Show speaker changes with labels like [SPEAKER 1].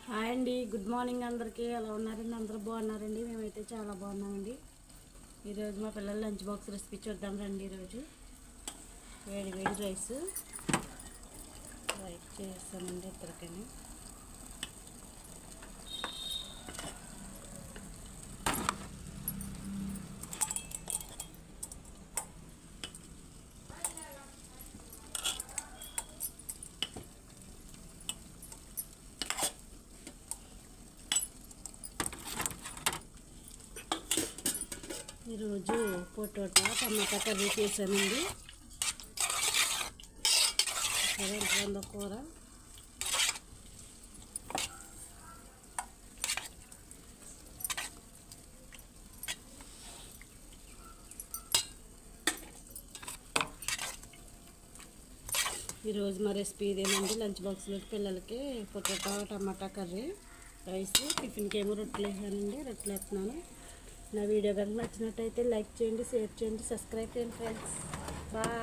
[SPEAKER 1] Hi అండి, good morning అందరికీ. ఎలా ఉన్నారండి? అందరూ బాగున్నారండి? మేమైతే చాలా బాగున్నామండి. ఈరోజు మా పిల్లల లంచ్ బాక్స్ రెసిపీ చూద్దాం రండి. ఈరోజు వేడి వేడి రైస్ చేస్తామండి ఇద్దరికని. ఈరోజు పొటాటో టమాటా కర్రీ చేశానండి. వంద కూర. ఈరోజు మా రెసిపీ ఇదేనండి. లంచ్ బాక్స్లో పిల్లలకి పొటాటో టమాటా కర్రీ రైస్. టిఫిన్కి ఏమో రొట్టెలు వేసానండి, రొట్టెలు వేస్తున్నాను. నా వీడియో కనుక నచ్చినట్టయితే లైక్ చేయండి, షేర్ చేయండి, సబ్స్క్రైబ్ చేయండి ఫ్రెండ్స్. బాయ్.